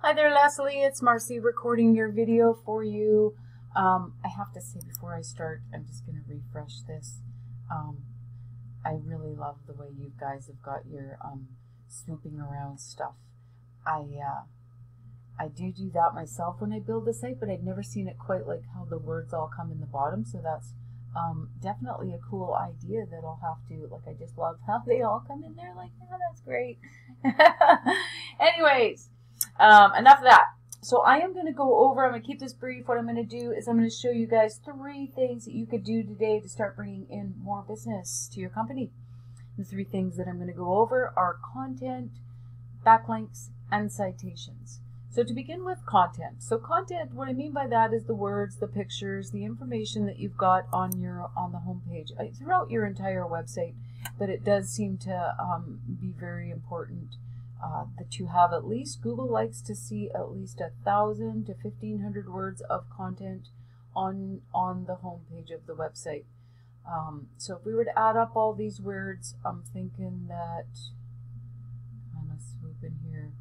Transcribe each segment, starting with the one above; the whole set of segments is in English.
Hi there, Leslie. It's Marcy recording your video for you. I have to say before I start, I'm just going to refresh this. I really love the way you guys have got your swooping around stuff. I do that myself when I build a site, but I've never seen it quite like how the words all come in the bottom. So that's definitely a cool idea that I'll have to, like, I just love how they all come in there. Like, oh, that's great. Anyways. Enough of that. So I am going to go over, I'm going to keep this brief. What I'm going to do is I'm going to show you guys 3 things that you could do today to start bringing in more business to your company. The 3 things that I'm going to go over are content, backlinks, and citations. So to begin with, content. So content, what I mean by that is the words, the pictures, the information that you've got on the home page throughout your entire website, but it does seem to be very important that you have at least, Google likes to see at least 1,000 to 1,500 words of content on the home page of the website. So if we were to add up all these words, I'm thinking that I'm a swoop in here.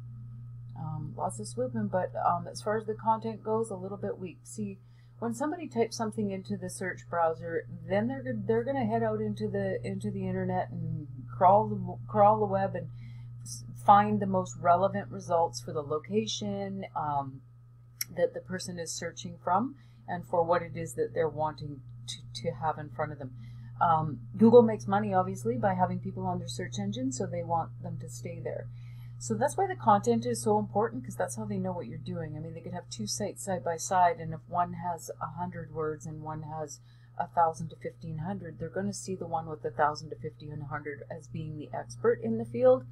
Lots of swooping, but as far as the content goes, a little bit weak. See, when somebody types something into the search browser, then they're going to head out into the internet and crawl the web and find the most relevant results for the location that the person is searching from and for what it is that they're wanting to have in front of them. Google makes money, obviously, by having people on their search engine, so they want them to stay there. So that's why the content is so important, because that's how they know what you're doing. I mean, they could have 2 sites side by side, and if one has 100 words and one has 1,000 to 1,500, they're going to see the one with 1,000 to 1,500 as being the expert in the field.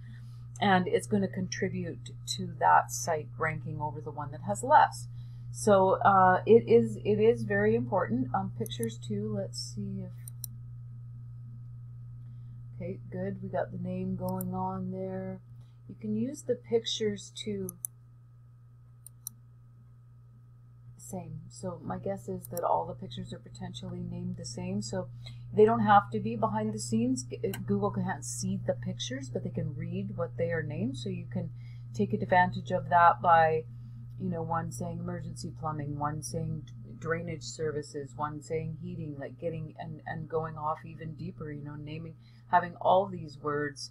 And it's going to contribute to that site ranking over the one that has less. So it is very important. Pictures too. Let's see if, okay, good. We got the name going on there. You can use the pictures to same. So my guess is that all the pictures are potentially named the same. So they don't have to be behind the scenes. Google can't see the pictures, but they can read what they are named. So you can take advantage of that by, one saying emergency plumbing, one saying drainage services, one saying heating, like getting and going off even deeper, naming, having all these words,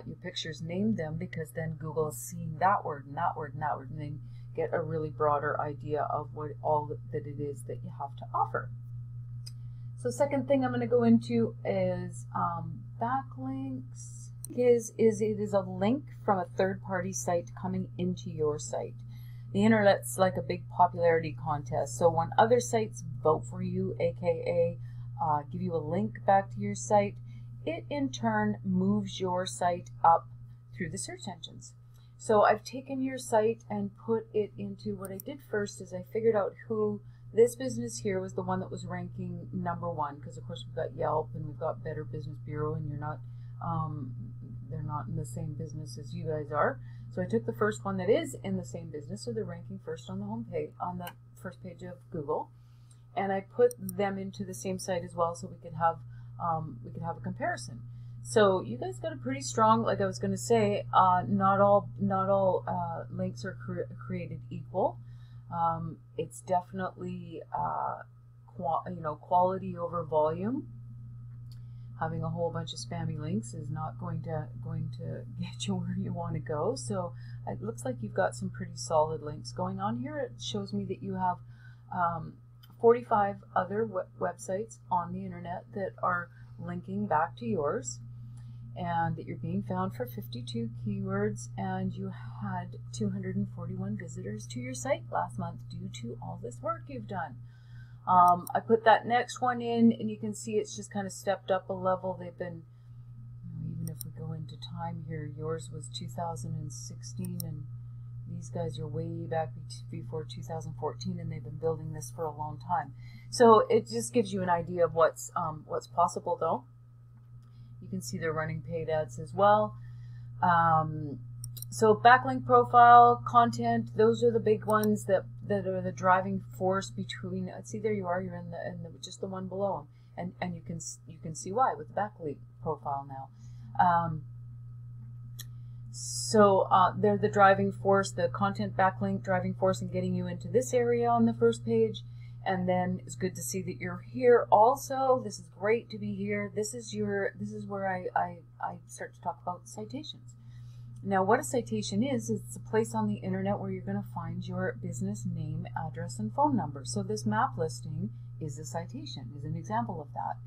your pictures, name them, because then Google is seeing that word and that word and that word, and then get a really broader idea of what all that it is that you have to offer. So second thing I'm going to go into is backlinks. It is a link from a third-party site coming into your site. The internet's like a big popularity contest. So when other sites vote for you, aka give you a link back to your site, it in turn moves your site up through the search engines. So I've taken your site and put it into, what I did first is I figured out who, this business here was the one that was ranking #1, because of course we've got Yelp and we've got Better Business Bureau, and they're not in the same business as you guys are. So I took the first one that is in the same business, so they're ranking first on the home page, on the first page of Google, and I put them into the same site as well, so we could have a comparison. So you guys got a pretty strong, like I was going to say, not all links are created equal. It's definitely quality over volume. Having a whole bunch of spammy links is not going to get you where you want to go. So it looks like you've got some pretty solid links going on here. It shows me that you have 45 other websites on the internet that are linking back to yours, and that you're being found for 52 keywords, and you had 241 visitors to your site last month due to all this work you've done. I put that next one in, and you can see it's just kind of stepped up a level. They've been, even if we go into time here, yours was 2016, and these guys are way back before 2014, and they've been building this for a long time. So it just gives you an idea of what's possible, though. You can see they're running paid ads as well. So backlink profile, content, those are the big ones that are the driving force between. See, there you are. You're in the just the one below them, and you can see why with the backlink profile now. So they're the driving force, the content backlink driving force in getting you into this area on the first page. And then it's good to see that you're here also. This is great to be here. This is where I start to talk about citations. Now, what a citation is, it's a place on the internet where you're going to find your business name, address, and phone number. So this map listing is a citation, is an example of that.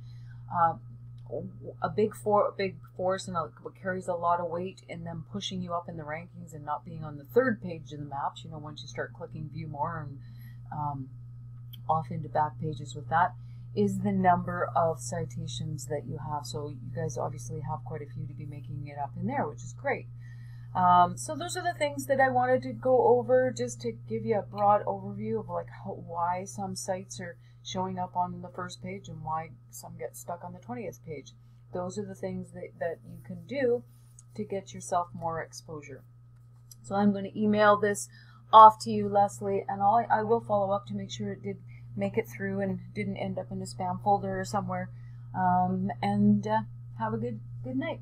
A big force and what carries a lot of weight in them pushing you up in the rankings and not being on the third page of the maps, you know, once you start clicking view more and off into back pages with that, is the number of citations that you have. So you guys obviously have quite a few to be making it up in there, which is great. So those are the things that I wanted to go over, just to give you a broad overview of like why some sites are showing up on the first page and why some get stuck on the 20th page. Those are the things that you can do to get yourself more exposure. So I'm going to email this off to you, Leslie, and I will follow up to make sure it did make it through and didn't end up in a spam folder or somewhere. And have a good night.